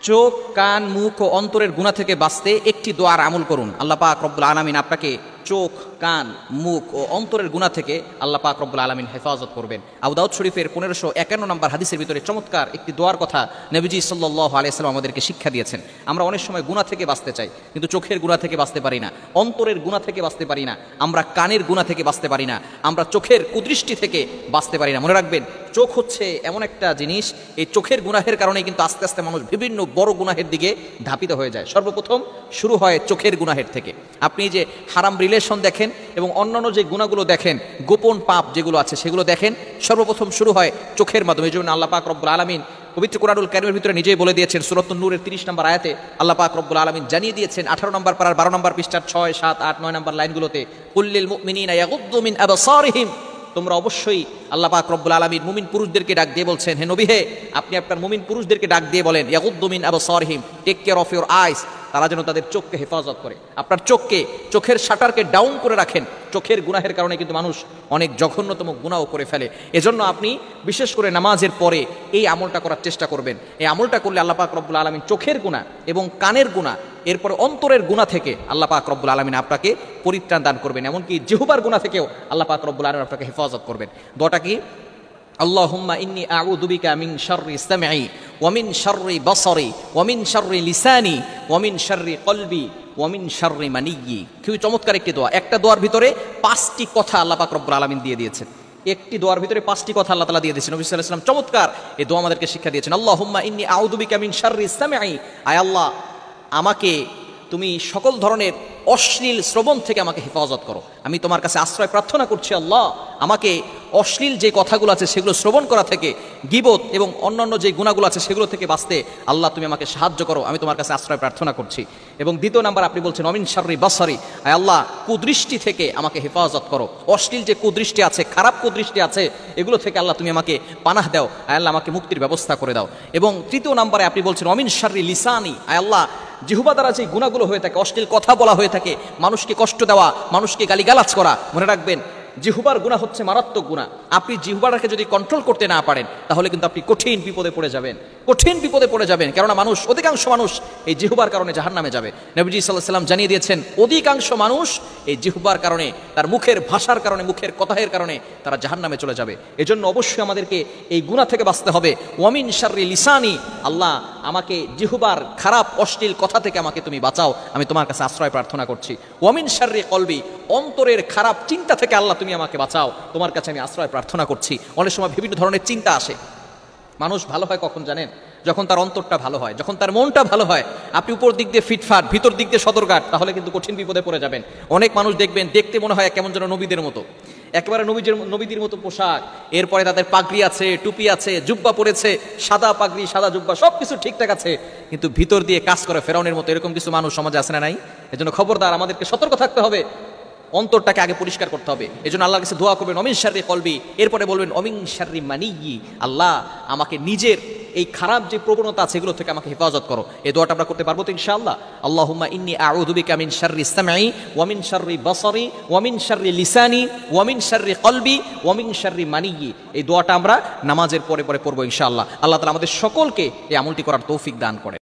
চোখ, কান, মুখ ও অন্তরের গুনাহ থেকে বাঁচতে একটি দোয়ার আমল করুন। আল্লাহ পাক রব্বুল আলামিন আপনাকে চোখ, কান, মুখ ও অন্তরের গুনাহ থেকে আল্লাহ পাক রব্বুল আলামিন হেফাজত করবেন। আবু দাউদ শরীফের 1551 নম্বর হাদিসের ভিতরে চমৎকার একটি দোয়ার কথা নবীজি সাল্লাল্লাহু আলাইহি ওয়াসাল্লাম আমাদেরকে শিক্ষা দিয়েছেন। আমরা অনেক সময় গুনাহ থেকে বাঁচতে চাই, কিন্তু চোখের গুনাহ থেকে বাঁচতে পারি না, অন্তরের গুনাহ থেকে বাঁচতে পারি না, আমরা কানের গুনাহ থেকে বাঁচতে পারি না, আমরা চোখের কুদৃষ্টি থেকে বাঁচতে পারি না। মনে রাখবেন, চোখ হচ্ছে এমন একটা জিনিস, এই চোখের গুনাহের কারণে কিন্তু আস্তে আস্তে মানুষ বিভিন্ন বড় গুনাহের দিকে ধাপিত হয়ে যায়। সর্বপ্রথম শুরু হয় চোখের গুনাহের থেকে। আপনি যে হারাম রিলেশন দেখেন এবং অন্যান্য যে গুনাহগুলো দেখেন, গোপন পাপ যেগুলো আছে সেগুলো দেখেন, সর্বপ্রথম শুরু হয় চোখের মাধ্যমে। এই জন্য আল্লাহ পাক রব্বুল আলামিন পবিত্র কোরআনুল কারীমের ভিতরে নিজেই বলে দিয়েছেন, সূরাতুন নূরের 30 নম্বর আয়াতে আল্লাহ পাক রব্বুল আলামিন জানিয়ে দিয়েছেন 18 নম্বর পারার 12 নম্বর পৃষ্ঠার 6, 7, 8, 9 নম্বর লাইনগুলোতে, কুল্লিল মুমিনিনা ইয়াগুদ্দু মিন আবসারিহিম, তোমরা অবশ্যই, আল্লাহ পাক রব্বুল আলামিন মুমিন পুরুষদেরকে ডাক দিয়ে বলছেন, হে নবী হে, আপনি আপনার মুমিন পুরুষদেরকে ডাক দিয়ে বলেন, ইয়াগুদ্দু মিন আবসারিহিম, take care of your eyes, তারা যেন তাদের চোখকে হেফাজত করে। আপনার চোখকে, চোখের শাটারকে ডাউন করে রাখেন। চোখের গুনাহের কারণে কিন্তু মানুষ অনেক জঘন্যতম গুনাহও করে ফেলে। এজন্য আপনি বিশেষ করে নামাজের পরে এই আমলটা করার চেষ্টা করবেন। এই আমলটা করলে আল্লাহ পাক রব্বুল আলামিন চোখের গুনাহ এবং কানের গুনাহ, এরপরে অন্তরের গুনাহ থেকে আল্লাহ পাক রব্বুল আলামিন আপনাকে পরিত্রাণ দান করবেন। এমনকি জিহ্বার গুনাহ থেকেও আল্লাহ পাক রব্বুল আলামিন আপনাকে হেফাজত করবেন। দোয়াটা কি? আল্লাহুম্মা ইন্নী আউযু বিকা মিন শাররি সামঈ ওয়া মিন শাররি বাসারি ওয়া মিন শাররি লিসানি ওয়া মিন শাররি কলবি ওয়া মিন শাররি মানিয়্যি। খুবই চমৎকার একটি দোয়া। একটা দোয়ার ভিতরে 5টি কথা আল্লাহ পাক রব্বুল আলামিন দিয়ে দিয়েছেন। একটি দোয়ার ভিতরে 5টি কথা আল্লাহ তাআলা দিয়ে দিয়েছেন। নবী সাল্লাল্লাহু আলাইহি ওয়াসাল্লাম চমৎকার এই দোয়া আমাদেরকে শিক্ষা দিয়েছেন। আল্লাহুম্মা ইন্নী আউযু বিকা মিন শাররি সামঈ, আয় আল্লাহ, আমাকে তুমি সকল ধরনের অশ্লীল শ্রবণ থেকে আমাকে হেফাজত করো। আমি তোমার কাছে আশ্রয় প্রার্থনা করছি আল্লাহ, আমাকে অশ্লীল যে কথাগুলো আছে সেগুলো শ্রবণ করা থেকে, গীবত এবং অন্যান্য যে গুনাহগুলো আছে সেগুলো থেকে বাঁচতে আল্লাহ তুমি আমাকে সাহায্য করো, আমি তোমার কাছে আশ্রয় প্রার্থনা করছি। এবং দ্বিতীয় নাম্বার আপনি বলছেন অমিন শাররি বাসারি, আয় আল্লাহ, কুদৃষ্টি থেকে আমাকে হেফাজত করো। অশ্লীল যে কুদৃষ্টি আছে, খারাপ কুদৃষ্টি আছে, এগুলো থেকে আল্লাহ তুমি আমাকে পানাহ দাও, আয় আল্লাহ আমাকে মুক্তির ব্যবস্থা করে দাও। এবং তৃতীয় নাম্বারে আপনি বলছেন অমিন শাররি লিসানি, আয় আল্লাহ, জিহ্বা দ্বারা যে গুনাহগুলো হয়ে থাকে, অশ্লীল কথা বলা হয়ে থাকে, মানুষকে কষ্ট দেওয়া, মানুষকে গালিগালাজ করা, মনে রাখবেন জিহ্বার গুনাহ হচ্ছে মারাত্মক গুনাহ। আপনি জিহ্বাটাকে যদি কন্ট্রোল করতে না পারেন তাহলে কিন্তু আপনি কঠিন বিপদে পড়ে যাবেন, কঠিন বিপদে পড়ে যাবেন। কেননা মানুষ, অধিকাংশ মানুষ এই জিহ্বার কারণে জাহান্নামে যাবে। নবীজি সাল্লাল্লাহু আলাইহি ওয়াসাল্লাম জানিয়ে দিয়েছেন, অধিকাংশ মানুষ এই জিহ্বার কারণে, তার মুখের ভাষার কারণে, মুখের কথার কারণে তারা জাহান্নামে চলে যাবে। এজন্য অবশ্যই আমাদেরকে এই গুনাহ থেকে বাঁচতে হবে। ওয়ামিন শাররি লিসানি, আল্লাহ আমাকে জিহ্বার খারাপ অশ্লীল কথা থেকে আমাকে তুমি বাঁচাও, আমি তোমার কাছে আশ্রয় প্রার্থনা করছি। ওয়ামিন শাররি কলবি, অন্তরের খারাপ চিন্তা থেকে আল্লাহ তুমি আমাকে বাঁচাও, তোমার কাছে আমি আশ্রয় প্রার্থনা করছি। অনেক সময় বিভিন্ন ধরনের চিন্তা আসে। মানুষ ভালো হয় কখন জানেন? যখন তার অন্তরটা ভালো হয়, যখন তার মনটা ভালো হয়। আপনি উপর দিক দিয়ে ফিটফাট, ভিতর দিক দিয়ে সদরঘাট, তাহলে কিন্তু কঠিন বিপদে পড়ে যাবেন। অনেক মানুষ দেখবেন দেখতে মনে হয় কেমন যেন নবীদের মতো, একেবারে নবীদের মতো পোশাক, এরপরে তাদের পাগড়ি আছে, টুপি আছে, জুব্বা পরেছে, সাদা পাগড়ি, সাদা জুব্বা, সবকিছু ঠিকঠাক আছে, কিন্তু ভিতর দিয়ে কাজ করে ফেরাউনের মতো। এরকম কিছু মানুষ সমাজে আছে না নাই? এজন্য খবরদার, আমাদেরকে সতর্ক থাকতে হবে, অন্তরটাকে আগে পরিষ্কার করতে হবে। এজন্য আল্লাহর কাছে দোয়া করবেন অমিন শাররি কলবি, এরপরে বলবেন অমিন শাররি মানিয়্যি, আল্লাহ আমাকে নিজের এই খারাপ যে প্রবণতা আছে এগুলো থেকে আমাকে হেফাজত করো। এই দোয়াটা আমরা করতে পারবো তো ইনশাআল্লাহ? আল্লাহুম্মা ইন্নী আউযু বিকা মিন শাররি সামঈ ওয়া মিন শাররি বাসারি ওয়া মিন শাররি লিসানি ওয়া মিন শাররি কলবি ওয়া মিন শাররি মানিয়্যি। এই দোয়াটা আমরা নামাজের পরে পরে পড়বো ইনশাআল্লাহ। আল্লাহ তাআলা আমাদের সকলকে এই আমলটি করার তৌফিক দান করেন।